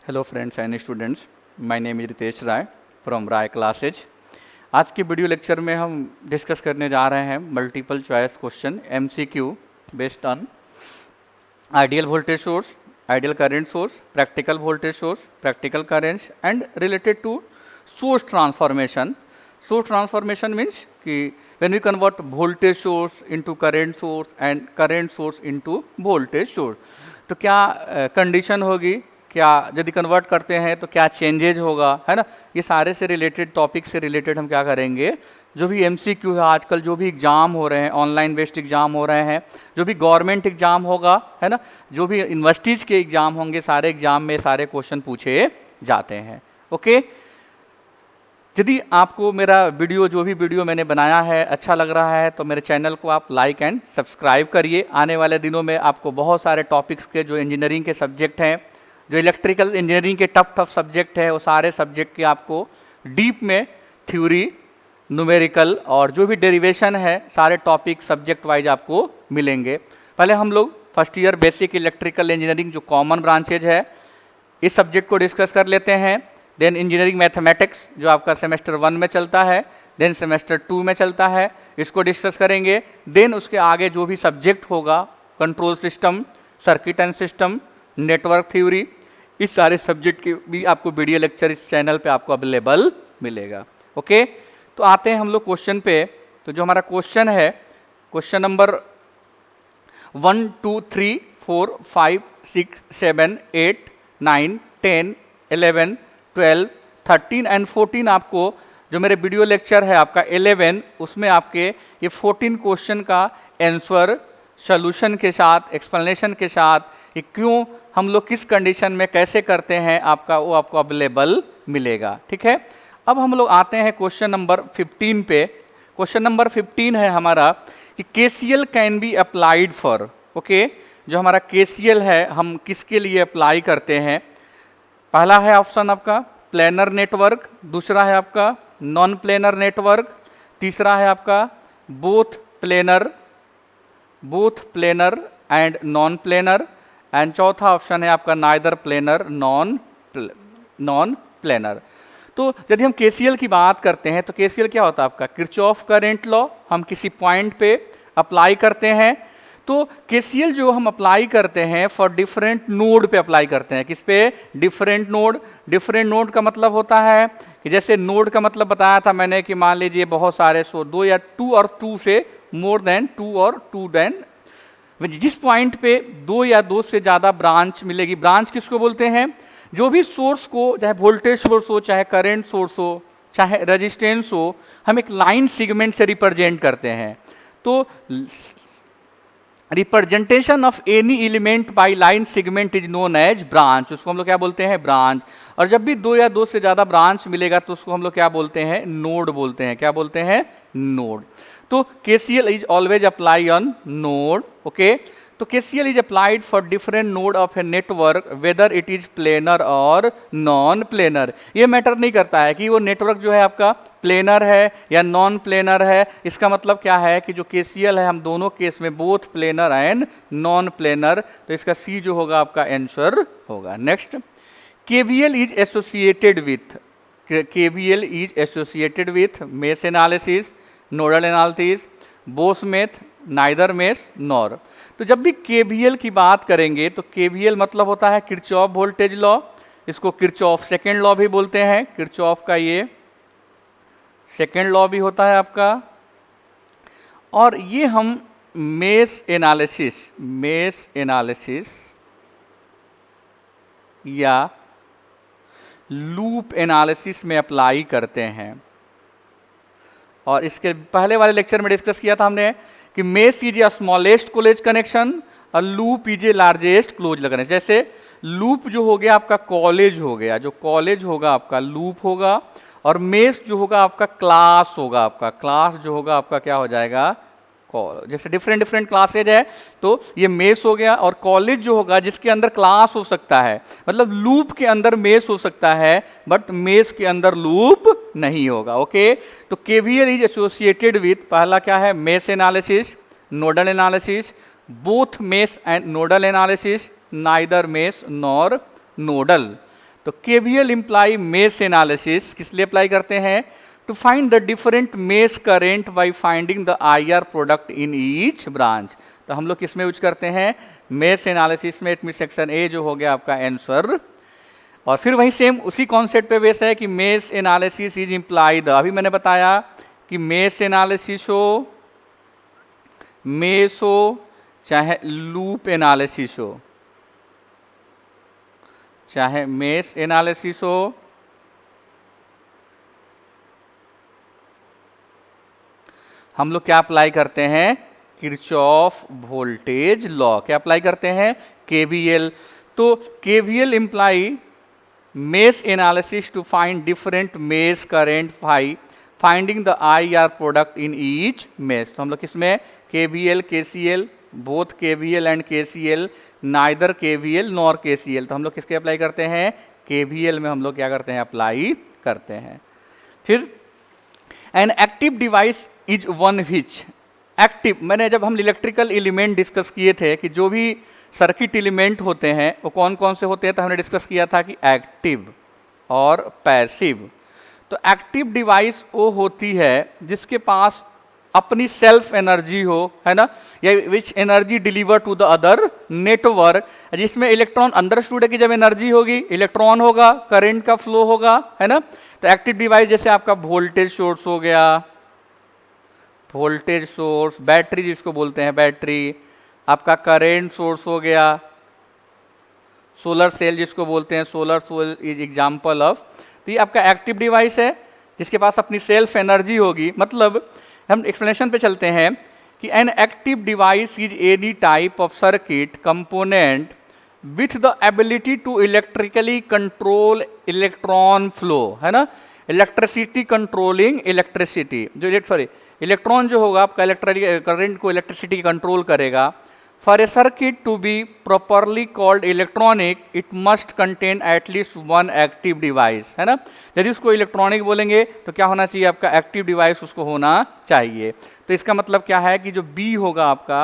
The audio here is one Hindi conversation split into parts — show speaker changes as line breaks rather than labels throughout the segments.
Hello friends and students, my name is Ritesh Rai from Rai classes. आज की वीडियो लेक्चर में हम डिस्कस करने जा रहे हैं multiple choice question MCQ based on ideal voltage source, ideal current source, practical voltage source, practical currents and related to source transformation. Source transformation means कि when we convert voltage source into current source and current source into voltage source, तो क्या कंडीशन होगी, क्या यदि कन्वर्ट करते हैं तो क्या चेंजेज होगा, है ना। ये सारे से रिलेटेड टॉपिक से रिलेटेड हम क्या करेंगे, जो भी MCQ है आजकल, जो भी एग्जाम हो रहे हैं, ऑनलाइन बेस्ड एग्जाम हो रहे हैं, जो भी गवर्नमेंट एग्जाम होगा, है ना, जो भी यूनिवर्सिटीज़ के एग्जाम होंगे, सारे एग्जाम में सारे क्वेश्चन पूछे जाते हैं। ओके, यदि आपको मेरा वीडियो, जो भी वीडियो मैंने बनाया है, अच्छा लग रहा है तो मेरे चैनल को आप लाइक एंड सब्सक्राइब करिए। आने वाले दिनों में आपको बहुत सारे टॉपिक्स के, जो इंजीनियरिंग के सब्जेक्ट हैं, जो इलेक्ट्रिकल इंजीनियरिंग के टफ सब्जेक्ट है, वो सारे सब्जेक्ट के आपको डीप में थ्योरी, न्यूमेरिकल और जो भी डेरिवेशन है, सारे टॉपिक सब्जेक्ट वाइज आपको मिलेंगे। पहले हम लोग first year basic electrical engineering, जो कॉमन ब्रांचेज है, इस सब्जेक्ट को डिस्कस कर लेते हैं। देन इंजीनियरिंग मैथमेटिक्स, जो आपका सेमेस्टर 1 में चलता है, देन सेमेस्टर 2 में चलता है, इसको डिस्कस करेंगे। देन उसके आगे जो भी सब्जेक्ट होगा, control system, circuit and system, network theory, इस सारे सब्जेक्ट की भी आपको वीडियो लेक्चर इस चैनल पे आपको अवेलेबल मिलेगा। ओके, तो आते हैं हम लोग क्वेश्चन पे। तो जो हमारा क्वेश्चन है, क्वेश्चन नंबर 1 2 3 4 5 6 7 8 9 10 11 12 13 एंड 14, आपको जो मेरे वीडियो लेक्चर है आपका 11, उसमें आपके ये 14 क्वेश्चन का आंसर सॉल्यूशन के साथ, एक्सप्लेनेशन के साथ, ये क्यों हम लोग किस कंडीशन में कैसे करते हैं, आपका वो आपको अवेलेबल मिलेगा। ठीक है, अब हम लोग आते हैं क्वेश्चन नंबर 15 पे। क्वेश्चन नंबर 15 है हमारा कि KCL can be applied for. Okay, जो हमारा KCL है, हम किसके लिए अप्लाई करते हैं। पहला है ऑप्शन आपका प्लेनर नेटवर्क, दूसरा है आपका नॉन प्लेनर नेटवर्क, तीसरा है आपका both planar and non planar, and चौथा ऑप्शन है आपका नाइदर प्लेनर नॉन प्लेनर। तो यदि हम KCL की बात करते हैं तो KCL क्या होता है आपका किरचॉफ करंट लॉ, हम किसी पॉइंट पे अप्लाई करते हैं। तो KCL जो हम अप्लाई करते हैं फॉर डिफरेंट नोड पे अप्लाई करते हैं। किस पे? Different node. डिफरेंट नोड का मतलब होता है कि जैसे नोड का मतलब बताया था मैंने कि मान लीजिए बहुत सारे, सो 2 या 2 और 2 से मोर देन 2 और 2 देन, जिस पॉइंट पे 2 या 2 से ज्यादा ब्रांच मिलेगी। ब्रांच किसको बोलते हैं? जो भी सोर्स को, चाहे वोल्टेज सोर्स हो, चाहे करंट सोर्स हो, चाहे रेजिस्टेंस हो, हम एक लाइन सेगमेंट से रिप्रेजेंट करते हैं। तो representation of any element by line segment is known as branch. उसको हम लोग क्या बोलते हैं? ब्रांच। और जब भी 2 या 2 से ज्यादा ब्रांच मिलेगा तो उसको हम लोग क्या बोलते हैं? नोड बोलते हैं। क्या बोलते हैं? नोड। तो KCL is always apply on node. Okay, तो KCL is applied for different node of a network whether it is planar और नॉन प्लेनर। ये मैटर नहीं करता है कि वो नेटवर्क जो है आपका प्लेनर है या नॉन प्लेनर है। इसका मतलब क्या है कि जो KCL है, हम दोनों केस में both planar and non planar, तो इसका C जो होगा आपका आंसर होगा। Next, KVL is associated with mesh analysis, nodal analysis, both mesh, neither mesh nor. तो जब भी KVL की बात करेंगे तो KVL मतलब होता है किरचॉफ वोल्टेज लॉ, इसको किरचॉफ सेकेंड लॉ भी बोलते हैं। किरचॉफ का ये सेकेंड लॉ भी होता है आपका। और ये हम मेश एनालिसिस या लूप एनालिसिस में अप्लाई करते हैं। और इसके पहले वाले लेक्चर में डिस्कस किया था हमने कि mesh is a smallest close connection और loop is a largest close connection. जैसे लूप जो हो गया आपका कॉलेज हो गया, जो कॉलेज होगा आपका लूप होगा, और मेश जो होगा आपका क्लास होगा। आपका क्लास जो होगा आपका क्या हो जाएगा? जैसे डिफरेंट क्लासेज है तो ये मेश हो गया, और कॉलेज जो होगा जिसके अंदर क्लास हो सकता है, मतलब लूप के अंदर मेश हो सकता है बट मेश के अंदर लूप नहीं होगा। ओके, तो KVL इज एसोसिएटेड विथ, पहला क्या है? Mesh analysis, nodal analysis, both mesh and nodal analysis, neither mesh nor nodal. तो KVL इम्प्लाई मेश एनालिसिस किस लिए अप्लाई करते हैं? To find the different mesh current by finding the IR product in each branch. तो हम लोग किसमें यूज करते हैं? मेश एनालिसिस में। इट मीन सेक्शन ए जो हो गया आपका आंसर। और फिर वही सेम उसी कॉन्सेप्ट पे बेस है कि mesh analysis is imply the, अभी मैंने बताया कि मेश एनालिसिस हो, मेश हो, चाहे लूप एनालिसिस हो, चाहे मेश एनालिसिस हो, हम लोग क्या अप्लाई करते हैं? Kirchhoff voltage law. क्या अप्लाई करते हैं? KVL। तो KVL imply mesh analysis to find different mesh current by finding the IR product in each mesh. तो हम लोग किसमें? KVL KCL, both KVL and KCL, neither KVL nor KCL। तो हम लोग किसके अप्लाई करते हैं? KVL में हम लोग क्या करते हैं? अप्लाई करते हैं। फिर N active device is one which active, मैंने जब हम इलेक्ट्रिकल एलिमेंट डिस्कस किए थे कि जो भी सर्किट एलिमेंट होते हैं वो कौन कौन से होते हैं, तो हमने डिस्कस किया था कि एक्टिव और पैसिव। तो एक्टिव डिवाइस वो होती है जिसके पास अपनी सेल्फ एनर्जी हो, है ना, या which energy deliver to the other network, जिसमें इलेक्ट्रॉन, अंडरस्टूड है कि जब एनर्जी होगी इलेक्ट्रॉन होगा, करंट का फ्लो होगा, है ना। तो एक्टिव डिवाइस जैसे आपका वोल्टेज सोर्स हो गया, वोल्टेज सोर्स, बैटरी जिसको बोलते हैं बैटरी, आपका करंट सोर्स हो गया, सोलर सेल जिसको बोलते हैं, solar cell is example of. तो ये आपका एक्टिव डिवाइस है जिसके पास अपनी सेल्फ एनर्जी होगी। मतलब हम एक्सप्लेनेशन पे चलते हैं कि an active device is any type of circuit component with the ability to electrically control electron flow, है ना, इलेक्ट्रिसिटी कंट्रोलिंग इलेक्ट्रिसिटी, जो सॉरी इलेक्ट्रॉन जो होगा आपका करंट को इलेक्ट्रिसिटी कंट्रोल करेगा। For a circuit to be properly called electronic it must contain at least one active device, है ना। यदि उसको इलेक्ट्रॉनिक बोलेंगे तो क्या होना चाहिए? आपका एक्टिव डिवाइस उसको होना चाहिए। तो इसका मतलब क्या है कि जो बी होगा आपका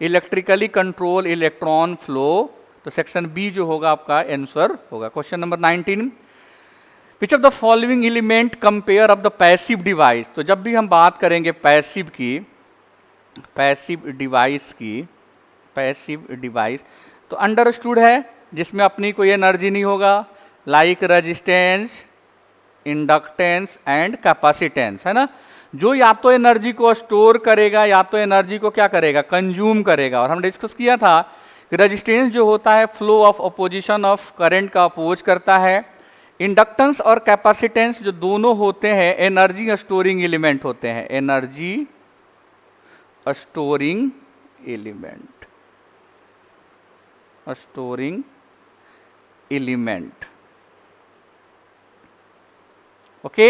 इलेक्ट्रिकली कंट्रोल इलेक्ट्रॉन फ्लो, तो सेक्शन बी जो होगा आपका आंसर होगा। Question number 19, which of the following element compare of the passive device. तो जब भी हम बात करेंगे पैसिव की, पैसिव डिवाइस की, पैसिव डिवाइस तो अंडरस्टूड है जिसमें अपनी कोई एनर्जी नहीं होगा, like resistance, inductance and capacitance, है ना, जो या तो एनर्जी को स्टोर करेगा या तो एनर्जी को क्या करेगा? कंज्यूम करेगा। और हमने डिस्कस किया था कि रेजिस्टेंस जो होता है flow of opposition of current का अपोज करता है। इंडक्टेंस और कैपेसिटेंस जो दोनों होते हैं एनर्जी स्टोरिंग एलिमेंट होते हैं, energy storing element, storing element, okay.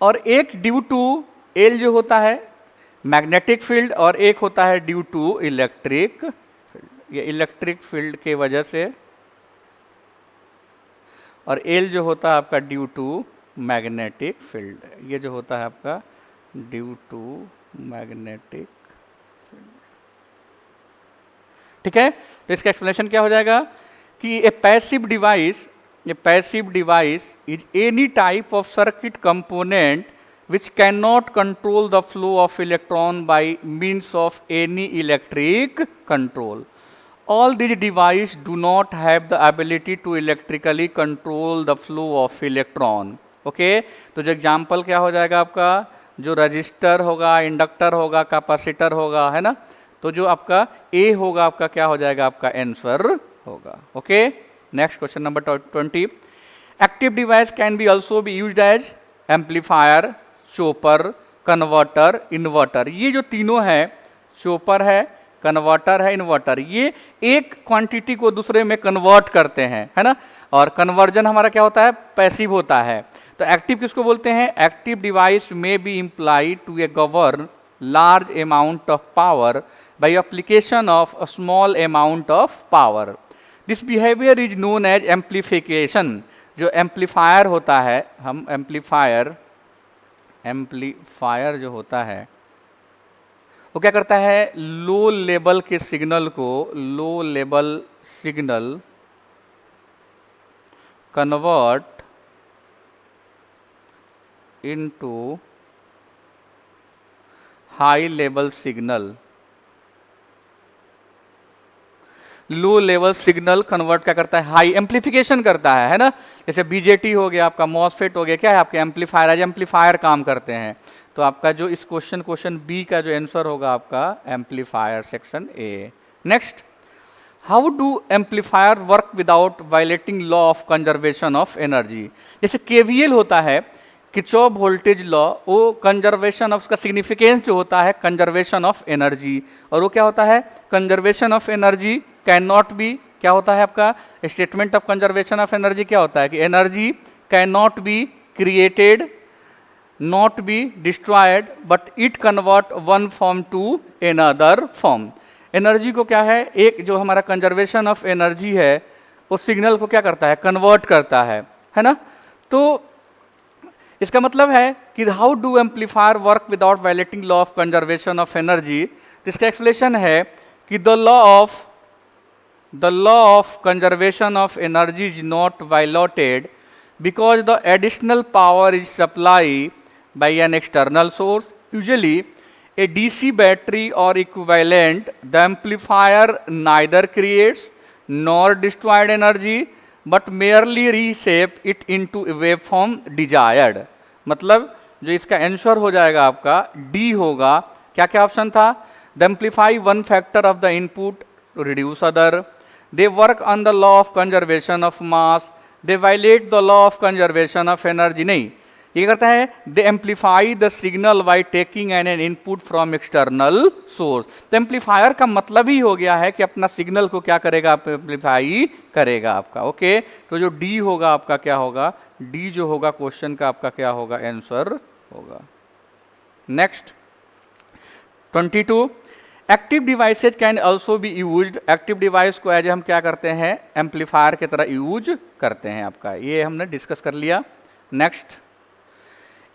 और एक ड्यू टू एल जो होता है मैग्नेटिक फील्ड और एक होता है ड्यू टू इलेक्ट्रिक फील्ड। ये इलेक्ट्रिक फील्ड के वजह से, और एल जो होता है आपका ड्यू टू मैग्नेटिक फील्ड, ये जो होता है आपका ड्यू टू मैग्नेटिक फील्ड, ठीक है। तो इसका एक्सप्लेनेशन क्या हो जाएगा कि ए passive device, A passive device is any type of circuit component which cannot control the flow of electron by means of any electric control. All these devices do not have the ability to electrically control the flow of electron. Okay? तो जो एग्जाम्पल क्या हो जाएगा आपका, जो रजिस्टर होगा, इंडक्टर होगा, कैपेसिटर होगा, है ना, तो जो आपका ए होगा आपका क्या हो जाएगा? आपका आंसर होगा। Okay, next question number 20, active device can be also be used as amplifier, chopper, converter, inverter. ये जो तीनों है, चोपर है, कन्वर्टर है, इन्वर्टर, ये एक क्वांटिटी को दूसरे में कन्वर्ट करते हैं, है ना। और कन्वर्जन हमारा क्या होता है? पैसिव होता है। तो एक्टिव किसको बोलते हैं? Active device may be employed to a govern large amount of power by application of a small amount of power. This behaviour is known as amplification. जो एम्पलीफायर होता है, हम एम्पलीफायर जो होता है वो क्या करता है? लो लेवल के सिग्नल को, low level signal convert into high level signal, low level signal convert क्या करता है, हाई एम्पलीफिकेशन करता है ना। जैसे बीजेटी हो गया आपका, मॉसफेट हो गया, क्या है आपके एम्पलीफायर, एज एम्पलीफायर काम करते हैं। तो आपका जो इस क्वेश्चन बी का जो आंसर होगा आपका amplifier, section A. Next, how do amplifier work without violating law of conservation of energy. जैसे केवीएल होता है, किरचॉफ वोल्टेज लॉ, वो कंजर्वेशन ऑफ, उसका सिग्निफिकेंस जो होता है कंजर्वेशन ऑफ एनर्जी, और वो क्या होता है, conservation of energy can not be, क्या होता है आपका statement of conservation of energy क्या होता है कि energy can not be created, not be destroyed, but it convert one form to another form. Energy को क्या है, एक जो हमारा कंजर्वेशन ऑफ एनर्जी है वो सिग्नल को क्या करता है, कन्वर्ट करता है ना। तो इसका मतलब है कि how do amplifier work without violating law of conservation of energy. इसका एक्सप्लेनेशन है कि the law of conservation of energy is not violated because the additional power is supplied by an external source, usually a DC battery or equivalent. The amplifier neither creates nor destroyed energy but merely reshape it into a waveform desired। मतलब जो इसका आंसर हो जाएगा आपका डी होगा। क्या क्या ऑप्शन था, the amplify one factor of the input to reduce other, they work on the law of conservation of mass, they violate the law of conservation of energy। नहीं, ये करता है they amplify the signal by taking an input from external source। तो एम्पलीफायर का मतलब ही हो गया है कि अपना सिग्नल को क्या करेगा, आप एम्पलीफाई करेगा आपका। ओके, तो जो डी होगा आपका क्या होगा, डी जो होगा क्वेश्चन का आपका क्या होगा, आंसर होगा। Next 22, active devices can also be used. Active device को एज हम क्या करते हैं, एम्पलीफायर की तरह यूज करते हैं आपका, ये हमने डिस्कस कर लिया। Next,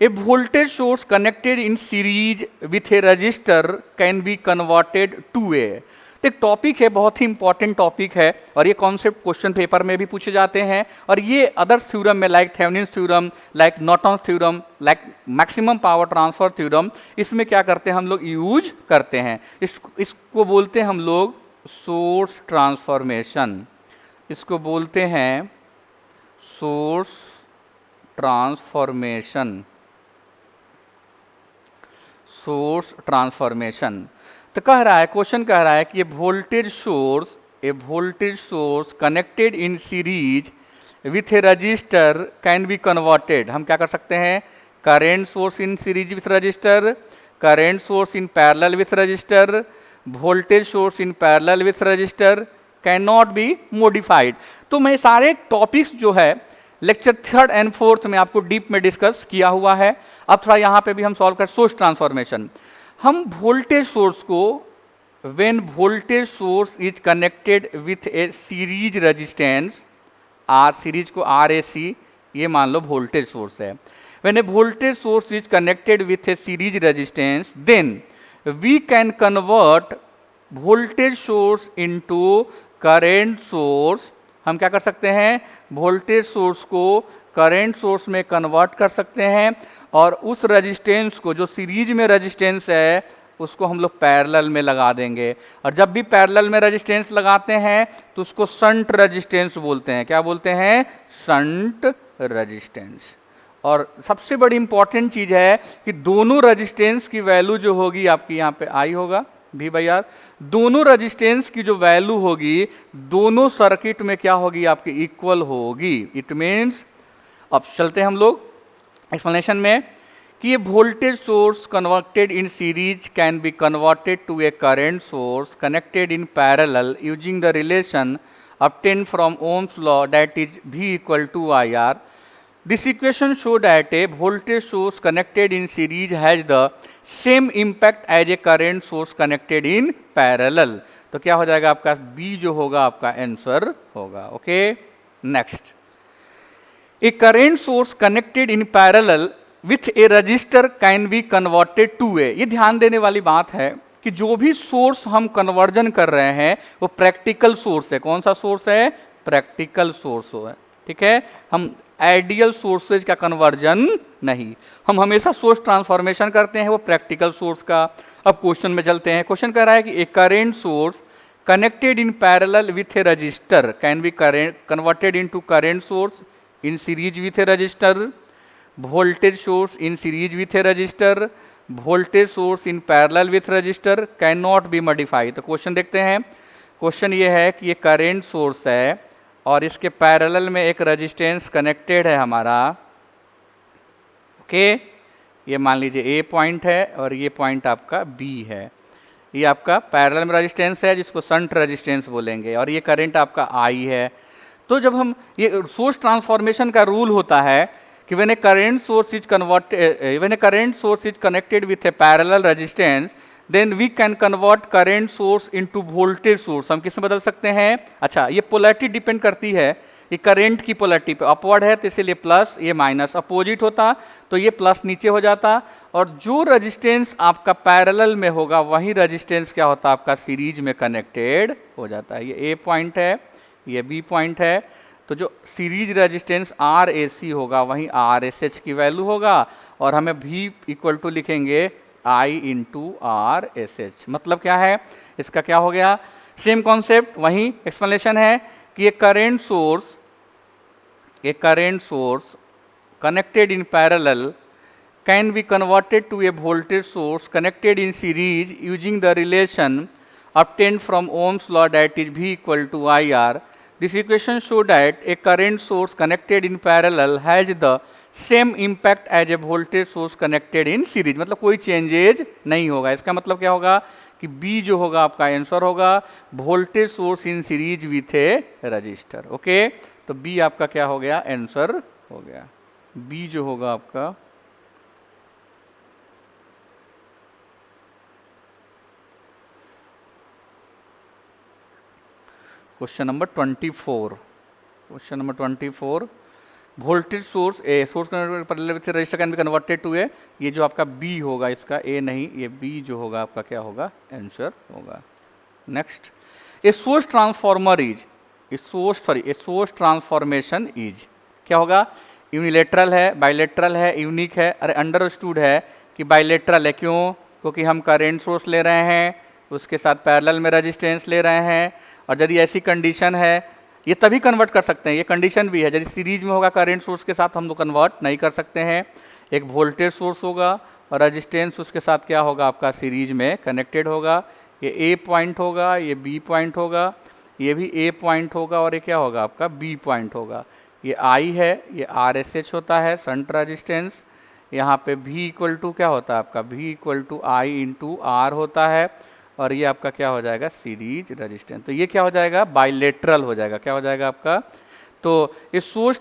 a voltage source connected in series with a resistor can be converted to a. तो एक टॉपिक है, बहुत ही इंपॉर्टेंट टॉपिक है, और ये कॉन्सेप्ट क्वेश्चन पेपर में भी पूछे जाते हैं, और ये अदर थ्योरम में like Thevenin's theorem, like Norton's theorem, like maximum power transfer theorem, इसमें क्या करते हैं हम लोग, यूज करते हैं। इसको बोलते हैं हम लोग सोर्स ट्रांसफॉर्मेशन, इसको बोलते हैं सोर्स ट्रांसफॉर्मेशन, सोर्स ट्रांसफॉर्मेशन। तो कह रहा है, क्वेश्चन कह रहा है कि a voltage source connected in series with a resistor can be converted. हम क्या कर सकते हैं, current source in series with resistor, current source in parallel with resistor, voltage source in parallel with resistor can not be modified. तो मैं सारे टॉपिक्स जो है लेक्चर 3rd and 4th में आपको डीप में डिस्कस किया हुआ है। अब थोड़ा यहाँ पे भी हम सॉल्व कर सोर्स ट्रांसफॉर्मेशन। हम वोल्टेज सोर्स को, when voltage source is connected with a series resistance, R series को RAC ये मान लो वोल्टेज सोर्स है। When a voltage source is connected with a series resistance, then we can convert voltage source into current source. हम क्या कर सकते हैं, वोल्टेज सोर्स को करंट सोर्स में कन्वर्ट कर सकते हैं, और उस रेजिस्टेंस को, जो सीरीज में रेजिस्टेंस है, उसको हम लोग पैरेलल में लगा देंगे। और जब भी पैरेलल में रेजिस्टेंस लगाते हैं तो उसको शंट रेजिस्टेंस बोलते हैं। क्या बोलते हैं, शंट रेजिस्टेंस। और सबसे बड़ी इंपॉर्टेंट चीज है कि दोनों रेजिस्टेंस की वैल्यू जो होगी आपकी, यहाँ पे आई होगा भी भैया, दोनों रेजिस्टेंस की जो वैल्यू होगी दोनों सर्किट में क्या होगी आपकी, इक्वल होगी। इट मीन्स, अब चलते हैं हम लोग एक्सप्लेनेशन में, कि ये voltage source converted in series can be converted to a current source connected in parallel using the relation obtained from Ohm's law, that is V equal to IR. This equation show that a voltage source connected in series has the same impact as a current source connected in parallel। तो क्या हो जाएगा आपका, B जो होगा आपका आंसर होगा। Okay, next, a current source connected in parallel with a resistor can be converted to a. ये ध्यान देने वाली बात है कि जो भी सोर्स हम कन्वर्जन कर रहे हैं वो प्रैक्टिकल सोर्स है। कौन सा सोर्स है, प्रैक्टिकल सोर्स है। ठीक है, हम आइडियल सोर्सेज का कन्वर्जन नहीं, हम हमेशा सोर्स ट्रांसफॉर्मेशन करते हैं वो प्रैक्टिकल सोर्स का। अब क्वेश्चन में चलते हैं। क्वेश्चन कह रहा है कि a current source connected in parallel with a resistor can be converted into current source in series with a resistor, voltage source in series with a resistor, voltage source in parallel with resistor cannot be modified। तो क्वेश्चन देखते हैं। क्वेश्चन ये है कि ये करंट सोर्स है और इसके पैरेलल में एक रेजिस्टेंस कनेक्टेड है हमारा, ओके। ये मान लीजिए ए पॉइंट है और ये पॉइंट आपका बी है। ये आपका पैरेलल में रेजिस्टेंस है जिसको शंट रेजिस्टेंस बोलेंगे, और ये करंट आपका आई है। तो जब हम ये सोर्स ट्रांसफॉर्मेशन का रूल होता है कि when a current source is connected with a parallel resistance then we can convert current source into voltage source. हम किसमें बदल सकते हैं? अच्छा, ये पोलैरिटी डिपेंड करती है, ये करंट की पोलैरिटी पे। अपवर्ड है तो इसीलिए प्लस, ये माइनस। अपोजिट होता तो ये प्लस नीचे हो जाता, और जो रेजिस्टेंस आपका पैरेलल में होगा वही रेजिस्टेंस क्या होता है आपका सीरीज में कनेक्टेड हो जाता है। ये ए पॉइंट है, ये बी पॉइंट है, तो जो सीरीज रेजिस्टेंस आर ए सी होगा वहीं आर एस एच की वैल्यू होगा, और हमें भी इक्वल टू लिखेंगे आई इंटू आर एस एच। मतलब क्या है इसका, क्या हो गया? सेम कॉन्सेप्ट, वही एक्सप्लेनेशन है कि एक current source connected in parallel can be converted to a voltage source connected in series using the relation obtained from Ohm's law, that is V equal to IR. This equation shows that a current source connected in parallel has the same impact as a voltage source connected in series। मतलब कोई चेंजेज नहीं होगा। इसका मतलब क्या होगा कि B जो होगा आपका आंसर होगा voltage source in series with a register. Okay, तो B आपका क्या हो गया? आंसर हो गया। बी जो होगा आपका question number 24। Question number 24, voltage source a source resistor can be converted to a. ये जो आपका बी होगा, इसका ए नहीं, ये बी जो होगा आपका क्या होगा? आंसर होगा। Next, A source transformer is a source transformation is क्या होगा? यूनिलेटरल है, बाइलेटरल है, यूनिक है। अरे अंडरस्टूड है कि बाइलेटरल है, क्यों? क्योंकि हम करंट सोर्स ले रहे हैं, उसके साथ पैरेलल में रेजिस्टेंस ले रहे हैं, और यदि ऐसी कंडीशन है ये तभी कन्वर्ट कर सकते हैं। ये कंडीशन भी है, यदि सीरीज में होगा करंट सोर्स के साथ हम तो कन्वर्ट नहीं कर सकते हैं। एक वोल्टेज सोर्स होगा और रेजिस्टेंस उसके साथ क्या होगा आपका? सीरीज में कनेक्टेड होगा। ये ए पॉइंट होगा, ये बी पॉइंट होगा, ये भी ए पॉइंट होगा, और ये क्या होगा आपका? बी पॉइंट होगा। ये आई है, ये आर एस एच होता है शंट रेजिस्टेंस। यहाँ पे भी इक्वल टू क्या होता है आपका? भी equal to I into R होता है, और ये आपका क्या हो जाएगा? Series resistance. तो ये क्या हो जाएगा? बाइलेटरल हो जाएगा। क्या हो जाएगा आपका? तो a source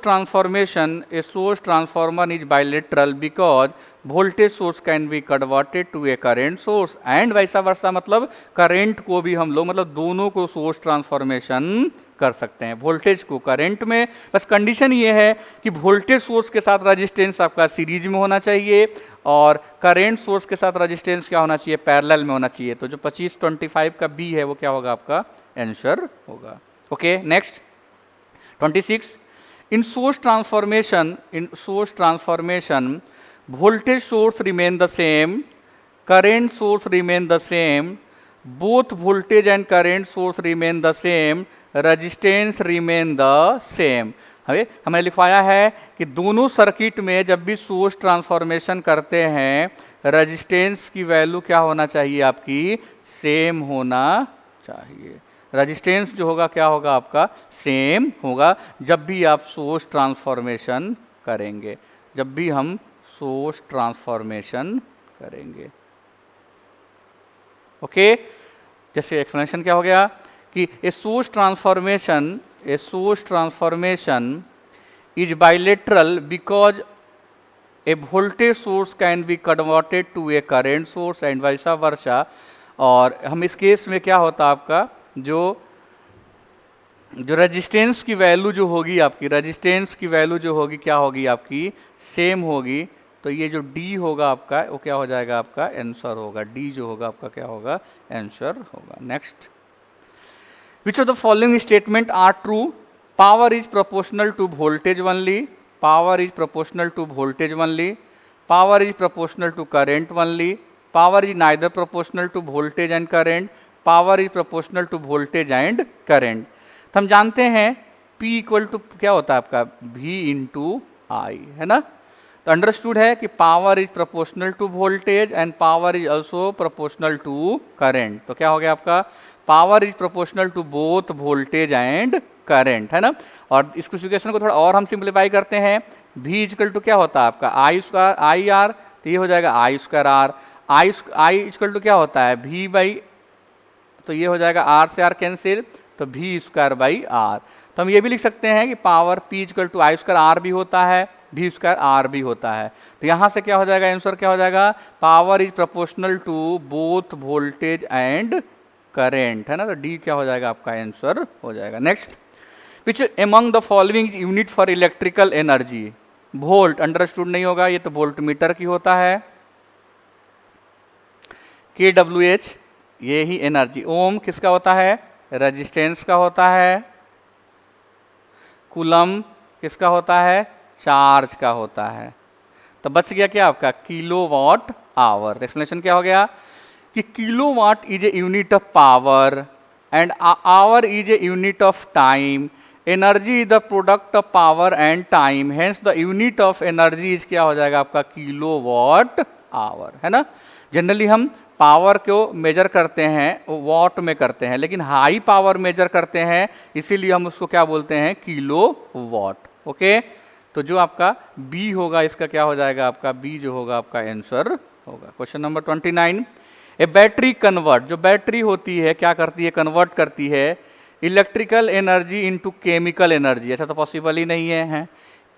transformer is bilateral because voltage source can be converted to a current source and vice versa. मतलब करंट को भी हम लोग, मतलब दोनों को सोर्स ट्रांसफॉर्मेशन कर सकते हैं, वोल्टेज को करंट में। बस कंडीशन ये है कि वोल्टेज सोर्स के साथ रेजिस्टेंस आपका सीरीज में होना चाहिए, और करंट सोर्स के साथ रेजिस्टेंस क्या होना चाहिए? पैरेलल में होना चाहिए। तो जो 25-25 का बी है वो क्या होगा आपका? आंसर होगा। Okay, next 26, in source transformation voltage source remain the same, current source remain the same, both voltage and current source remain the same, resistance remain the same। हमने लिखवाया है कि दोनों सर्किट में जब भी सोर्स ट्रांसफॉर्मेशन करते हैं रेजिस्टेंस की वैल्यू क्या होना चाहिए आपकी? सेम होना चाहिए। रेजिस्टेंस जो होगा क्या होगा आपका? सेम होगा जब भी आप सोर्स ट्रांसफॉर्मेशन करेंगे, जब भी हम सोर्स ट्रांसफॉर्मेशन करेंगे। ओके, जैसे एक्सप्लेनेशन क्या हो गया कि a source transformation is bilateral because a voltage source can be converted to a current source and vice versa. और हम इस केस में क्या होता आपका? जो रेजिस्टेंस की वैल्यू जो होगी आपकी, रेजिस्टेंस की वैल्यू जो होगी क्या होगी आपकी? सेम होगी। तो ये जो D होगा आपका वो क्या हो जाएगा आपका? आंसर होगा। D जो होगा आपका क्या होगा? आंसर होगा। Next, which of the following statement are true? Power is proportional to voltage only, power is proportional to voltage only, power is proportional to current only, power is neither proportional to voltage and current, power is proportional to voltage and current. तो हम जानते हैं P इक्वल टू क्या होता है आपका V इंटू आई, है ना। तो अंडरस्टूड है कि power is proportional to voltage and power is also proportional to current. तो क्या हो गया आपका power is proportional to both voltage and current, है ना। और इस इक्वेशन को थोड़ा और हम सिंप्लीफाई करते हैं, V इक्वल टू क्या होता है आपका आई स्क्वायर आई आर, तो ये हो जाएगा I square R. I equal to क्या होता है V बाई, तो ये हो जाएगा आर से आर कैंसिल, तो V स्क्वायर बाई आर। तो हम ये भी लिख सकते हैं कि power P equal to I square R भी होता है, V स्क्वायर आर भी होता है। तो यहाँ से क्या हो जाएगा आंसर क्या हो जाएगा power is proportional to both voltage and current, है ना। तो डी क्या हो जाएगा आपका आंसर हो जाएगा। Next, which among the following unit for electrical energy, volt understood नहीं होगा, ये तो वोल्ट मीटर की होता है, kWh ये ही एनर्जी, ओम किसका होता है रेजिस्टेंस का होता है, कूलम किसका होता है चार्ज का होता है। तो बच गया क्या आपका किलोवाट आवर। तो एक्सप्लेनेशन क्या हो गया कि kilowatt is a unit of power and our is a unit of time, energy is the product of power and time, hence the unit of energy is क्या हो जाएगा आपका किलोवाट आवर, है ना। जनरली हम पावर को मेजर करते हैं वॉट में करते हैं, लेकिन हाई पावर मेजर करते हैं इसीलिए हम उसको क्या बोलते हैं किलो वॉट। ओके, तो जो आपका बी होगा इसका क्या हो जाएगा आपका बी जो होगा आपका आंसर होगा। Question number 29, a battery convert, जो बैटरी होती है क्या करती है कन्वर्ट करती है electrical energy into chemical energy. ऐसा तो पॉसिबल ही नहीं है,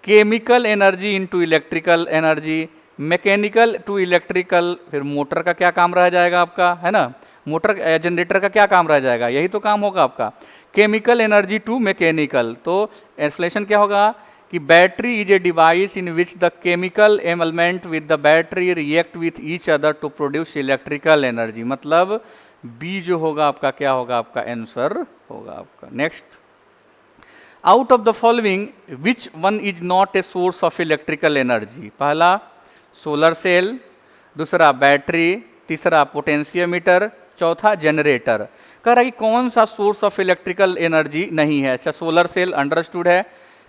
chemical energy into electrical energy, mechanical to electrical, फिर मोटर का क्या काम रह जाएगा आपका, है ना, मोटर जनरेटर का क्या काम रह जाएगा, यही तो काम होगा आपका, केमिकल एनर्जी टू मैकेनिकल। तो एक्सप्लेनेशन क्या होगा कि battery is a device in which the chemical element with the battery react with each other to produce electrical energy, मतलब बी जो होगा आपका क्या होगा आपका आंसर होगा आपका। Next, out of the following which one is not a source of electrical energy, पहला सोलर सेल, दूसरा बैटरी, तीसरा पोटेंशियोमीटर, चौथा जनरेटर। कह रहा है कि कौन सा सोर्स ऑफ इलेक्ट्रिकल एनर्जी नहीं है। अच्छा, सोलर सेल अंडरस्टूड है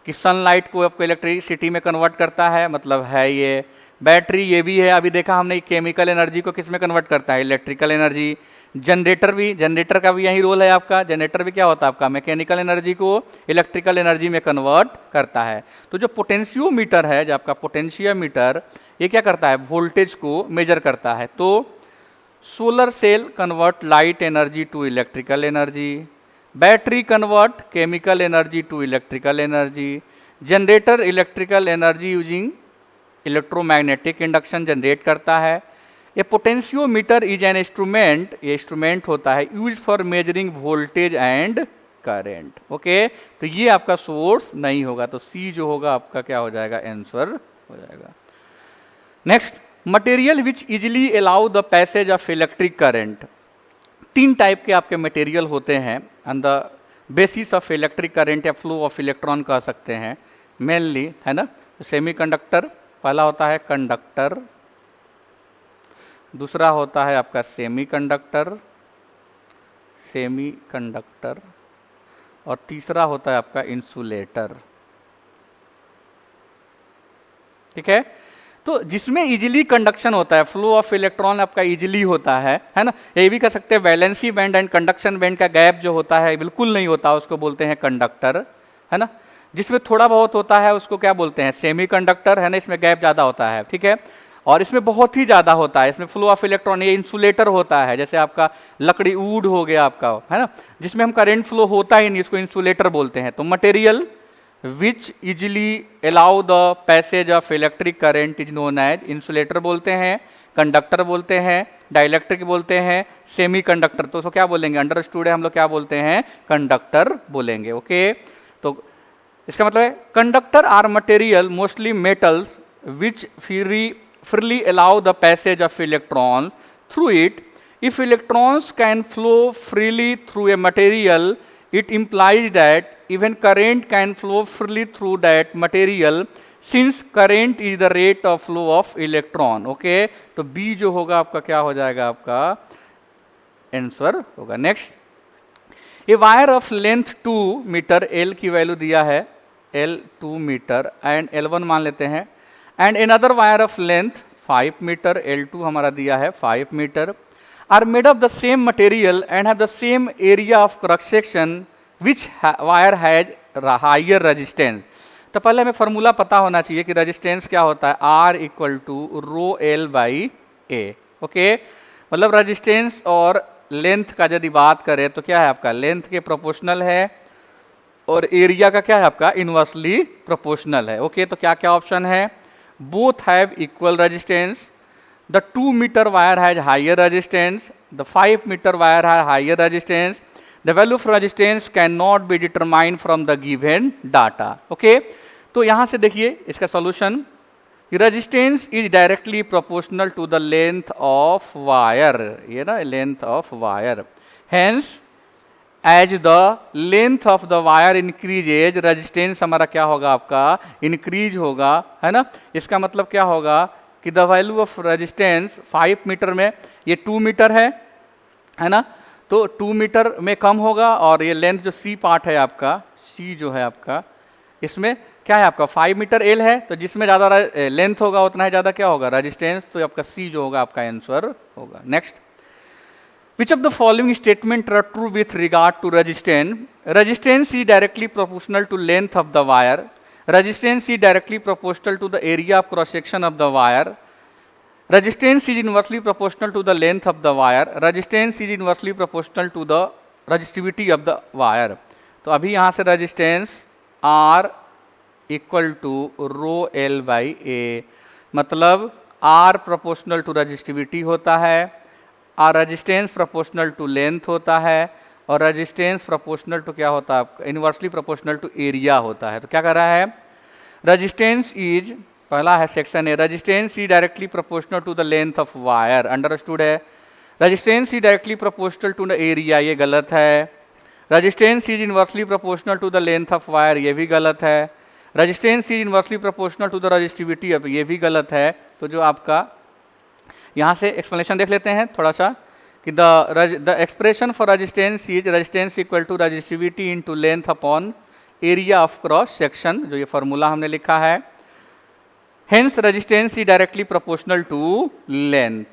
कि सनलाइट को आपको इलेक्ट्रिसिटी में कन्वर्ट करता है, मतलब है ये। बैटरी ये भी है, अभी देखा हमने केमिकल एनर्जी को किस में कन्वर्ट करता है इलेक्ट्रिकल एनर्जी। जनरेटर भी, जनरेटर का भी यही रोल है आपका, जनरेटर भी क्या होता है आपका मैकेनिकल एनर्जी को इलेक्ट्रिकल एनर्जी में कन्वर्ट करता है। तो जो पोटेंशियोमीटर है, जो आपका पोटेंशियोमीटर, ये क्या करता है वोल्टेज को मेजर करता है। तो solar cell convert light energy to electrical energy, battery convert chemical energy to electrical energy, generator electrical energy using electromagnetic induction generate करता है। A potentiometer is an instrument, ये इंस्ट्रूमेंट होता है use for measuring voltage and current. Okay, तो ये आपका सोर्स नहीं होगा, तो सी जो होगा आपका क्या हो जाएगा आंसर हो जाएगा। Next, material which easily allow the passage of electric current, तीन टाइप के आपके मटेरियल होते हैं on the basis of electric current या फ्लो ऑफ इलेक्ट्रॉन कह सकते हैं मेनली, है ना। सेमीकंडक्टर पहला होता है कंडक्टर, दूसरा होता है आपका सेमीकंडक्टर, सेमीकंडक्टर, और तीसरा होता है आपका इंसुलेटर। ठीक है, तो जिसमें इजिली कंडक्शन होता है, फ्लो ऑफ इलेक्ट्रॉन आपका इजिली होता है ना। ये भी कह सकते हैं valency band and conduction band का गैप जो होता है बिल्कुल नहीं होता, उसको बोलते हैं कंडक्टर, है ना। जिसमें थोड़ा बहुत होता है उसको क्या बोलते हैं सेमीकंडक्टर, है ना, इसमें गैप ज्यादा होता है। ठीक है, और इसमें बहुत ही ज्यादा होता है, इसमें फ्लो ऑफ इलेक्ट्रॉन, ये इंसुलेटर होता है, जैसे आपका लकड़ी वुड हो गया आपका, है ना, जिसमें हम करंट फ्लो होता ही नहीं, इसको इंसुलेटर बोलते हैं। तो material which easily allow the passage of electric current is known as insulator बोलते हैं, कंडक्टर बोलते हैं, डाइलेक्ट्रिक बोलते हैं, सेमीकंडक्टर। तो उसको क्या बोलेंगे, अंडरस्टूड है, हम लोग क्या बोलते हैं कंडक्टर बोलेंगे। ओके, तो इसका मतलब है conductor are material mostly metals which freely allow the passage of electron through it. If electrons can flow freely through a material, it implies that even current can flow freely through that material since current is the rate of flow of electron. Okay, तो बी जो होगा आपका क्या हो जाएगा, आपका आंसर होगा। Next, a wire of length 2 metre, L की वैल्यू दिया है एल 2 मीटर एंड L1 मान लेते हैं, and another wire of length 5 metre, L2 हमारा दिया है 5 metre, are made of the same material and have the same area of cross section which wire has higher resistance. तो पहले हमें फॉर्मूला पता होना चाहिए कि रेजिस्टेंस क्या होता है, R equal to rho L by A. Okay, मतलब रेजिस्टेंस और लेंथ का यदि बात करें तो क्या है आपका, लेंथ के प्रोपोर्शनल है और एरिया का क्या है आपका, इनवर्सली प्रोपोर्शनल है। ओके, तो क्या क्या ऑप्शन है, both have equal resistance, the 2 metre wire has higher resistance, the 5 metre wire has higher resistance, the value of resistance can not be determined from the given data. Okay, तो यहां से देखिए इसका solution, resistance is directly proportional to the length of wire, ये ना length of wire, hence as the length of the wire increases, resistance हमारा क्या होगा आपका, इंक्रीज होगा, है ना। इसका मतलब क्या होगा कि the value of resistance 5 metre में ये 2 मीटर है ना, तो 2 मीटर में कम होगा, और ये लेंथ जो सी पार्ट है आपका, सी जो है आपका, इसमें क्या है आपका 5 मीटर एल है, तो जिसमें ज़्यादा लेंथ होगा उतना ही ज़्यादा क्या होगा रेजिस्टेंस, तो आपका सी जो होगा आपका आंसर होगा। Next, which of the following statement are true with regard to resistance, resistance is directly proportional to length of the wire, resistance is directly proportional to the area of cross section of the wire, resistance is inversely proportional to the length of the wire, resistance is inversely proportional to the resistivity of the wire. तो अभी यहाँ से resistance R equal to rho L by ए, मतलब आर प्रोपोर्शनल टू रजिस्टिविटी होता है, R resistance proportional to length होता है, और रेजिस्टेंस प्रोपोर्शनल टू क्या होता है, इनवर्सली प्रोपोर्शनल टू एरिया होता है। तो क्या कर रहा है, रेजिस्टेंस इज, पहला है section A, resistance is directly proportional to the length of wire, understood है। Resistance is directly proportional to the area, ये गलत है। Resistance is inversely proportional to the length of wire, ये भी गलत है। Resistance is inversely proportional to the resistivity, अब ये भी गलत है। तो जो आपका यहाँ से एक्सप्लेनेशन देख लेते हैं थोड़ा सा, कि the expression for resistance is resistance equal to resistivity into length upon area of cross section, जो ये फॉर्मूला हमने लिखा है। Hence resistance is directly proportional to length,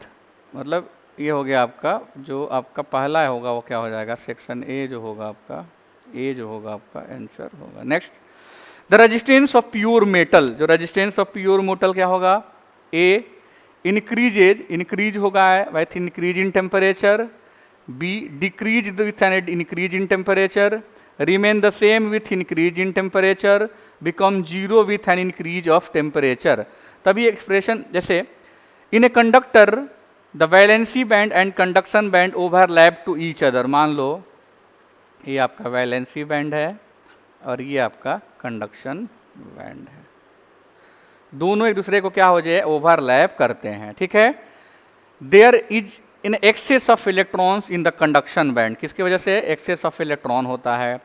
मतलब ये हो गया आपका, जो आपका पहला होगा वो क्या हो जाएगा, सेक्शन ए जो होगा आपका, ए जो होगा आपका आंसर होगा। Next, the resistance of pure metal, जो रेजिस्टेंस ऑफ प्योर मेटल क्या होगा, ए इंक्रीजेज, इंक्रीज होगा with increase in temperature, B decrease with an increase in temperature, remain the same with increase in temperature, become zero with an increase of temperature. तभी एक्सप्रेशन जैसे, in a conductor the valency band and conduction band overlap to each other, मान लो ये आपका वैलेंसी बैंड है और ये आपका कंडक्शन बैंड है, दोनों एक दूसरे को क्या हो जाए, ओवरलैप करते हैं, ठीक है। There is in excess of electrons in the conduction band, किसकी वजह से, एक्सेस ऑफ इलेक्ट्रॉन होता है।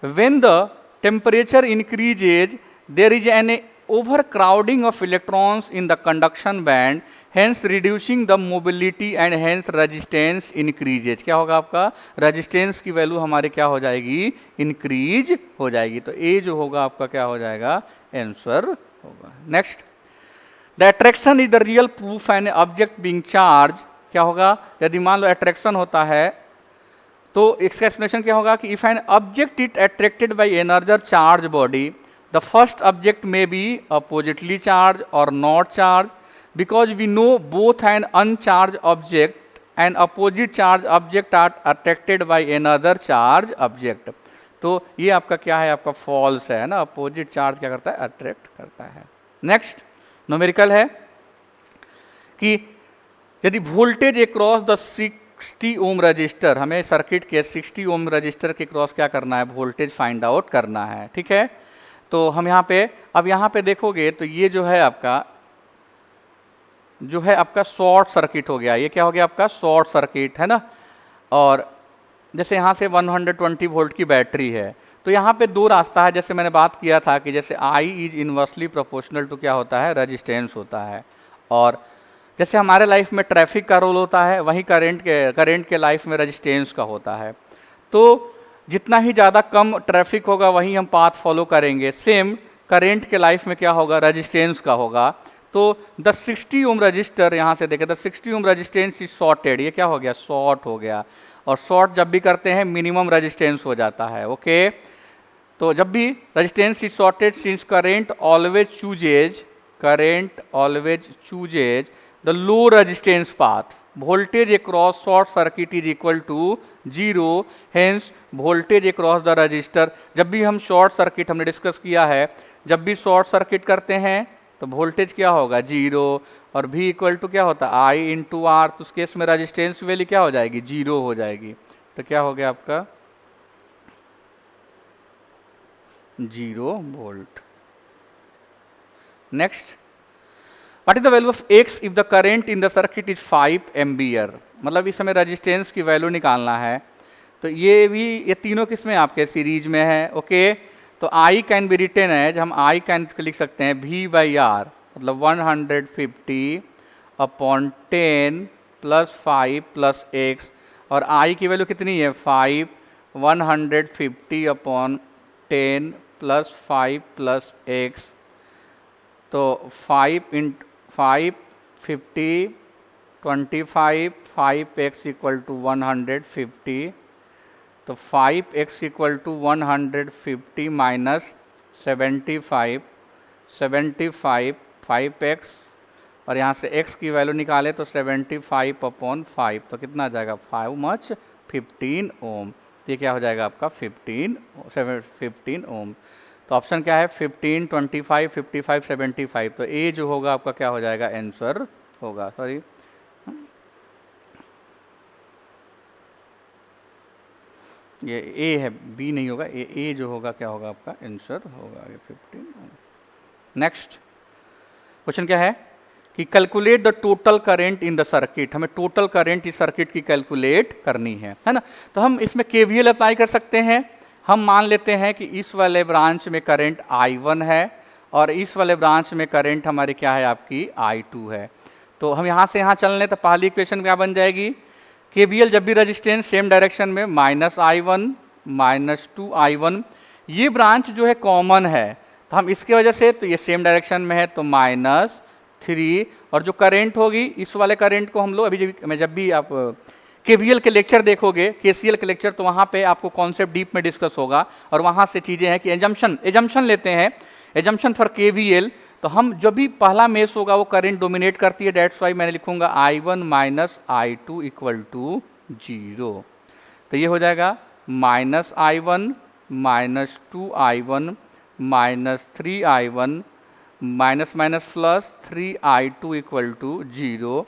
When the temperature increases there is an overcrowding of electrons in the conduction band, hence reducing the mobility and hence resistance increases। क्या होगा आपका, resistance की वैल्यू हमारे क्या हो जाएगी, increase हो जाएगी। तो A जो होगा आपका क्या हो जाएगा, आंसर होगा। Next, the attraction is the real proof an object being charge, क्या होगा, यदि मान लो अट्रैक्शन होता है तो इसका एक्सप्लेनेशन क्या होगा कि if an object it attracted by another charge body, the first object may be oppositely charged or not charged, because we know both an uncharged object and opposite charged object are attracted by another charged object। तो ये आपका क्या है, आपका फॉल्स है ना, अपोजिट चार्ज क्या करता है, अट्रैक्ट करता है। नेक्स्ट न्यूमेरिकल है कि यदि voltage across the 60 ohm resistor, हमें सर्किट के 60 ओम रजिस्टर के क्रॉस क्या करना है, वोल्टेज फाइंड आउट करना है, ठीक है। तो हम यहाँ पे, अब यहाँ पे देखोगे तो ये जो है आपका शॉर्ट सर्किट हो गया, ये क्या हो गया आपका शॉर्ट सर्किट है ना। और जैसे यहाँ से 120 वोल्ट की बैटरी है, तो यहाँ पे दो रास्ता है, जैसे मैंने बात किया था कि जैसे I is inversely proportional to क्या होता है, रेजिस्टेंस होता है। और जैसे हमारे लाइफ में ट्रैफिक का रोल होता है, वहीं करंट के लाइफ में रेजिस्टेंस का होता है। तो जितना ही ज़्यादा कम ट्रैफिक होगा वहीं हम पाथ फॉलो करेंगे। सेम करंट के लाइफ में क्या होगा, रेजिस्टेंस का होगा। तो द 60 ओम रजिस्टर, यहाँ से देखें the 60 ohm resistance is shorted, ये क्या हो गया, शॉर्ट हो गया। और शॉर्ट जब भी करते हैं मिनिमम रेजिस्टेंस हो जाता है। ओके, तो जब भी resistance is shorted since current always chooses the low resistance path, voltage across short circuit is equal to 0, hence voltage across the resistor. जब भी हम शॉर्ट सर्किट, हमने डिस्कस किया है, जब भी शॉर्ट सर्किट करते हैं तो वोल्टेज क्या होगा, 0, और V इक्वल टू क्या होता है, I इंटू आर। तो उस केस में रेजिस्टेंस वैल्यू क्या हो जाएगी, 0 हो जाएगी। तो क्या हो गया आपका 0 volt. Next, what is the value of X if the current in the circuit is 5 एम्बियर। मतलब इस समय रेजिस्टेंस की वैल्यू निकालना है। तो ये तीनों किसमें आपके सीरीज में है। ओके, तो I can be written as, हम I कैन लिख सकते हैं V/R, मतलब 150 अपॉन 10 प्लस 5 प्लस X। और I की वैल्यू कितनी है, 5, 150 अपॉन 10 प्लस 5 प्लस X। तो 5 50 25, 5x इक्वल टू 150। तो 5x equal to 150 minus 75, 5x, और यहाँ से x की वैल्यू निकाले तो 75 अपॉन 5, तो कितना आ जाएगा, 5 मच 15 ओम। ये क्या हो जाएगा आपका 15 ओम। तो ऑप्शन क्या है, 15, 25, 55, 75। तो ए जो होगा आपका क्या हो जाएगा, आंसर होगा, सॉरी ये ए है, बी नहीं होगा, ए जो होगा क्या होगा आपका आंसर होगा, ये 15। नेक्स्ट क्वेश्चन क्या है कि calculate the total current in the circuit. हमें टोटल करंट इस सर्किट की कैलकुलेट करनी है ना। तो हम इसमें केवीएल अप्लाई कर सकते हैं। हम मान लेते हैं कि इस वाले ब्रांच में करंट I1 है और इस वाले ब्रांच में करंट हमारी क्या है, आपकी I2 है। तो हम यहाँ से यहाँ चल लें तो पहली इक्वेशन क्या बन जाएगी, केवीएल जब भी रेजिस्टेंस सेम डायरेक्शन में, -I1 -2I1। ये ब्रांच जो है कॉमन है, तो हम इसके वजह से, तो ये सेम डायरेक्शन में है तो -3, और जो करंट होगी इस वाले करंट को हम लोग अभी जब भी आप केवीएल के लेक्चर देखोगे, केसीएल के लेक्चर, तो वहाँ पे आपको कॉन्सेप्ट डीप में डिस्कस होगा। और वहाँ से चीज़ें हैं कि एजम्पशन लेते हैं, एजम्पन फॉर केवीएल। तो हम जो भी पहला मेष होगा वो करंट डोमिनेट करती है, डेट्स वाई मैंने लिखूंगा I1 minus I2 equal to 0। तो ये हो जाएगा -I1 -2I1 -3I1 minus plus 3I2 equal to 0।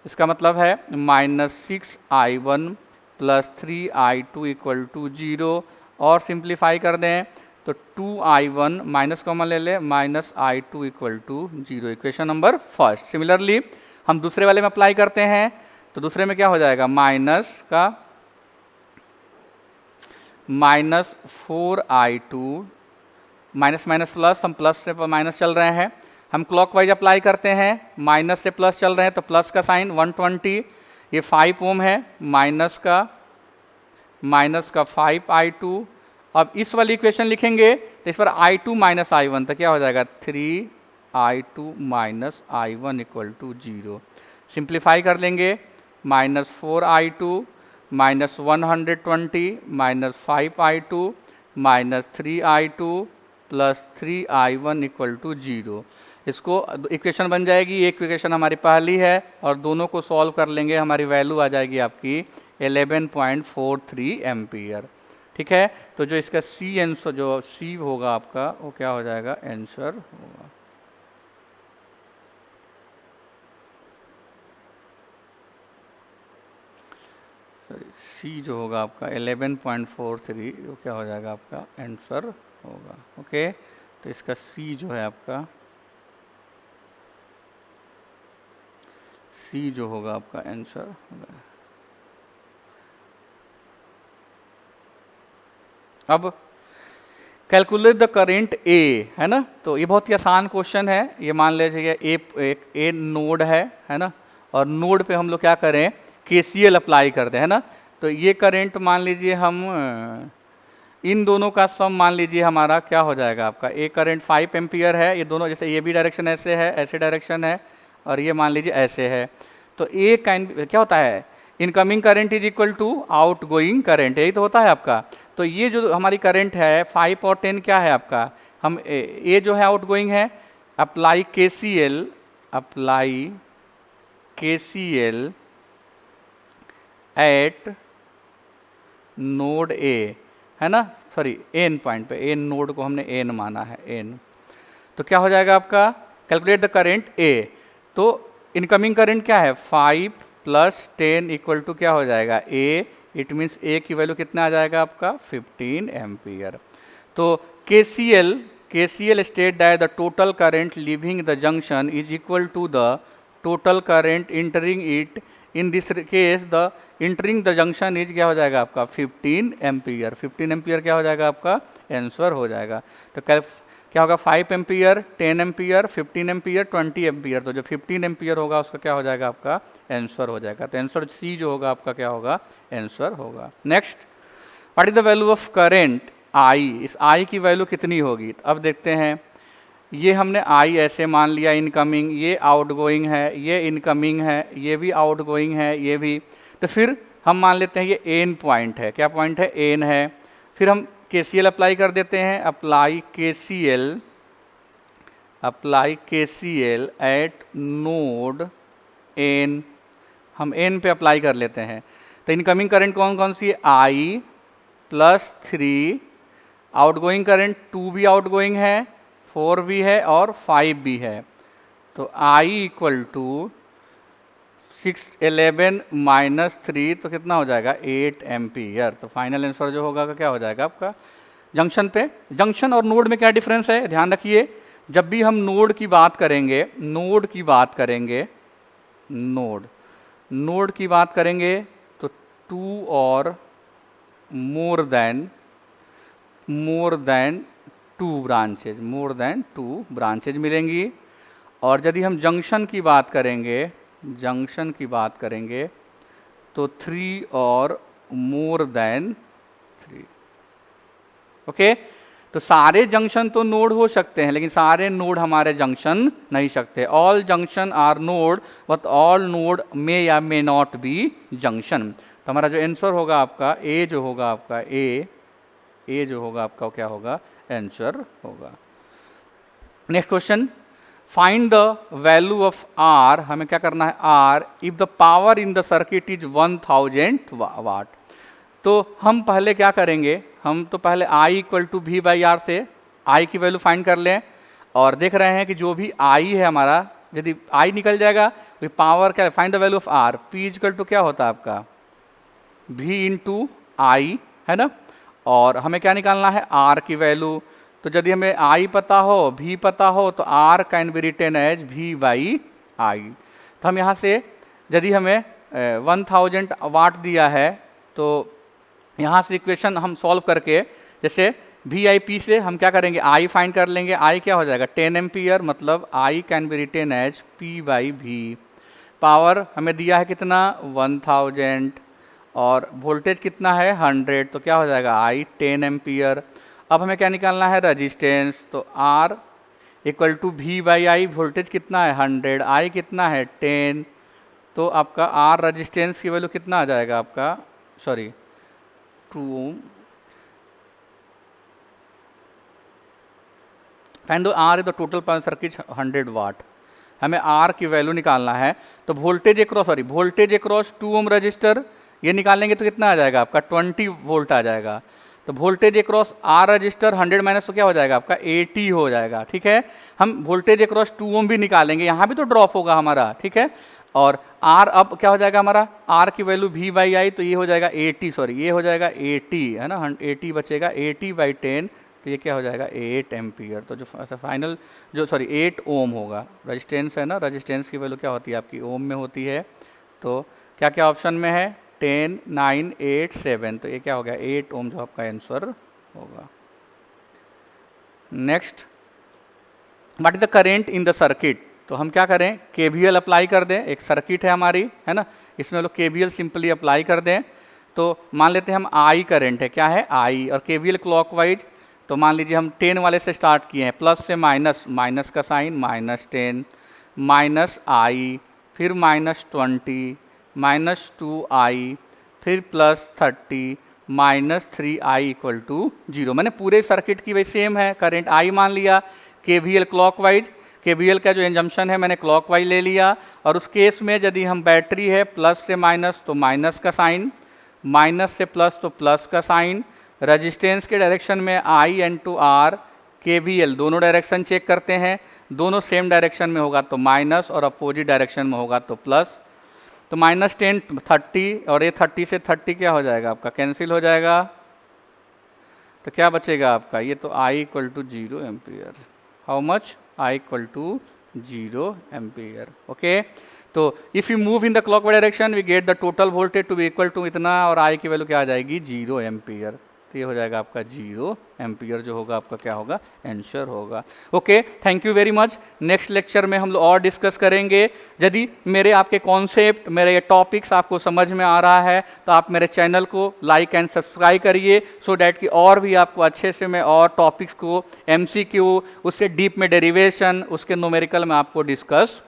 इसका मतलब है -6I1 plus 3I2 equal to 0। और सिंप्लीफाई कर दें तो 2I1 माइनस कॉमन ले ले, -I2 equal to 0। Equation number first. Similarly हम दूसरे वाले में अप्लाई करते हैं, तो दूसरे में क्या हो जाएगा, -4I2 माइनस माइनस प्लस, हम प्लस से माइनस चल रहे हैं, हम क्लॉकवाइज अप्लाई करते हैं, माइनस से प्लस चल रहे हैं तो प्लस का साइन 120, ये 5 ओम है, माइनस का 5I2। अब इस वाली इक्वेशन लिखेंगे तो इस पर I2 माइनस I1, तो क्या हो जाएगा 3I2 minus I1 equal to 0। Simplify कर लेंगे, -4I2 minus 120 minus 5I2 minus 3I2 plus 3I1 equal to 0। इसको इक्वेशन बन जाएगी, एक इक्वेशन हमारी पहली है और दोनों को सॉल्व कर लेंगे, हमारी वैल्यू आ जाएगी आपकी 11.43 एम्पियर। ठीक है, तो जो इसका सी आंसर, जो सी होगा आपका, वो क्या हो जाएगा, आंसर होगा। सी जो होगा आपका 11.43, वो क्या हो जाएगा आपका आंसर होगा। ओके, तो इसका सी जो है आपका, सी जो होगा आपका आंसर होगा। अब कैलकुलेट द करेंट ए, है ना। तो ये बहुत ही आसान क्वेश्चन है। ये मान लीजिए ए नोड है ना, और नोड पे हम लोग क्या करें, केसीएल अप्लाई कर दें, है ना। तो ये करंट मान लीजिए हम इन दोनों का सम मान लीजिए हमारा क्या हो जाएगा आपका, ए करंट 5 एम्पियर है, ये दोनों जैसे ये भी डायरेक्शन ऐसे है, ऐसे डायरेक्शन है, और ये मान लीजिए ऐसे है। तो ए क्या होता है, incoming current is equal to outgoing current, यही तो होता है आपका। तो ये जो हमारी करंट है 5 और 10 क्या है आपका, हम ए जो है आउट गोइंग है, apply KCL at node A, है ना, सॉरी एन पॉइंट पे, एन नोड को हमने एन माना है, एन। तो क्या हो जाएगा आपका, कैलकुलेट द करंट ए। तो इनकमिंग करंट क्या है, 5 + 10 इक्वल टू क्या हो जाएगा ए, इट मीन्स ए की वैल्यू कितना आ जाएगा आपका 15 एम्पियर। तो KCL state that the total current leaving the junction is equal to the total current entering it, in this case the entering the junction is क्या हो जाएगा आपका 15 एम्पियर। 15 एम्पियर क्या हो जाएगा आपका आंसर हो जाएगा। तो क्या होगा 5 एम्पियर, 10 एम्पियर, 15 एम्पियर, 20 एम्पियर। तो जो 15 एम्पियर होगा उसका क्या हो जाएगा आपका आंसर हो जाएगा। तो आंसर सी जो होगा आपका क्या होगा, आंसर होगा। Next, what is the value of current आई, इस आई की वैल्यू कितनी होगी। तो अब देखते हैं, ये हमने आई ऐसे मान लिया इनकमिंग, ये आउटगोइंग है, ये इनकमिंग है, ये भी आउटगोइंग है, ये भी। तो फिर हम मान लेते हैं ये एन पॉइंट है, क्या पॉइंट है, एन है। फिर हम केसीएल अप्लाई कर देते हैं, apply KCL at node N, हम एन पे अप्लाई कर लेते हैं। तो इनकमिंग करंट कौन कौन सी है, आई +3, आउटगोइंग करंट 2 भी आउटगोइंग है, 4 भी है और 5 भी है। तो आई इक्वल टू 11 - 3 तो कितना हो जाएगा 8 एम्पियर। तो फाइनल आंसर जो होगा क्या हो जाएगा आपका, जंक्शन पे। जंक्शन और नोड में क्या डिफरेंस है, ध्यान रखिए, जब भी हम नोड की बात करेंगे, नोड की बात करेंगे तो 2 और मोर देन 2 ब्रांचेज मिलेंगी। और यदि हम जंक्शन की बात करेंगे तो 3 और मोर देन 3। ओके, तो सारे जंक्शन तो नोड हो सकते हैं, लेकिन सारे नोड हमारे जंक्शन नहीं सकते। All junction are node, but all node may या मे नॉट बी जंक्शन। तो हमारा जो आंसर होगा आपका ए जो होगा आपका ए जो होगा आपका क्या होगा, आंसर होगा। Next question, find the value of R, हमें क्या करना है, R if the power in the circuit is 1000 watt. तो हम पहले क्या करेंगे, हम तो पहले आई इक्वल टू V/R से आई की वैल्यू फाइंड कर लें, और देख रहे हैं कि जो भी आई है हमारा, यदि आई निकल जाएगा तो पावर क्या, find the value of R, P equal to क्या होता है आपका V × I, है ना। और हमें क्या निकालना है, R की वैल्यू। तो यदि हमें I पता हो, V पता हो, तो R can be written as V/I। तो हम यहाँ से यदि हमें 1000 वाट दिया है, तो यहाँ से इक्वेशन हम सॉल्व करके, जैसे VIP से हम क्या करेंगे, I फाइंड कर लेंगे। I क्या हो जाएगा 10 एम्पियर, मतलब I can be written as P/V। Power हमें दिया है कितना 1000, और वोल्टेज कितना है 100, तो क्या हो जाएगा I 10 एम्पियर। अब हमें क्या निकालना है, रेजिस्टेंस। तो R equal to V/I, voltage कितना है 100, I कितना है 10, तो आपका R रेजिस्टेंस की वैल्यू कितना आ जाएगा आपका, sorry 2 ohm. Find R is the total power circuit 100 watt. हमें R की वैल्यू निकालना है, तो वोल्टेज अक्रॉस 2 ओम रजिस्टर, ये निकालेंगे तो कितना आ जाएगा आपका 20 वोल्ट आ जाएगा। तो voltage across R register 100 minus तो क्या हो जाएगा आपका 80 हो जाएगा, ठीक है। हम वोल्टेज अक्रॉस 2 ओम भी निकालेंगे, यहाँ भी तो ड्रॉप होगा हमारा, ठीक है। और R अब क्या हो जाएगा हमारा, R की वैल्यू V/I, तो ये हो जाएगा 80, सॉरी ये हो जाएगा 80, है ना, 80 बचेगा, 80/10, तो ये क्या हो जाएगा 8 एम्पियर। तो जो फाइनल जो 8 ओम होगा, रेजिस्टेंस है ना, रेजिस्टेंस की वैल्यू क्या होती है आपकी ओम में होती है। तो क्या क्या ऑप्शन में है, 10, 9, 8, 7, तो ये क्या हो गया 8 ओम जो आपका आंसर होगा। Next, what is the current in the circuit. तो हम क्या करें, केवीएल अप्लाई कर दें। एक सर्किट है हमारी, है ना, इसमें लोग केवीएल सिंपली अप्लाई कर दें। तो मान लेते हैं हम आई करेंट है, क्या है आई, और केवीएल क्लॉकवाइज। तो मान लीजिए हम 10 वाले से स्टार्ट किए हैं, प्लस से माइनस, माइनस का साइन, -10 माइनस आई, फिर -20 -2i, फिर +30 -3i इक्वल टू 0। मैंने पूरे सर्किट की वही सेम है, करंट आई मान लिया, केवीएल क्लॉकवाइज, केवीएल का जो इंजम्पशन है मैंने क्लॉकवाइज ले लिया। और उस केस में यदि हम बैटरी है प्लस से माइनस तो माइनस का साइन, माइनस से प्लस तो प्लस का साइन, रेजिस्टेंस के डायरेक्शन में I into R, KVL दोनों डायरेक्शन चेक करते हैं, दोनों सेम डायरेक्शन में होगा तो माइनस और अपोजिट डायरेक्शन में होगा तो प्लस। तो -10 30 और ये 30 से 30 क्या हो जाएगा आपका, कैंसिल हो जाएगा। तो क्या बचेगा आपका, ये तो I equal to 0 ampere. How much, I equal to 0 ampere. Okay, तो if you move in the clockwise direction we get the total voltage to be equal to इतना, और आई की वैल्यू क्या आ जाएगी 0 एम्पियर। तो ये हो जाएगा आपका 0 एम्पियर, जो होगा आपका क्या होगा, आंसर होगा। Okay, thank you very much. Next lecture में हम लोग और डिस्कस करेंगे। यदि मेरे आपके कॉन्सेप्ट, मेरे ये टॉपिक्स आपको समझ में आ रहा है तो आप मेरे चैनल को लाइक एंड सब्सक्राइब करिए, सो डैट कि और भी आपको अच्छे से मैं और टॉपिक्स को MCQ, उससे डीप में डेरिवेशन, उसके न्यूमेरिकल में आपको डिस्कस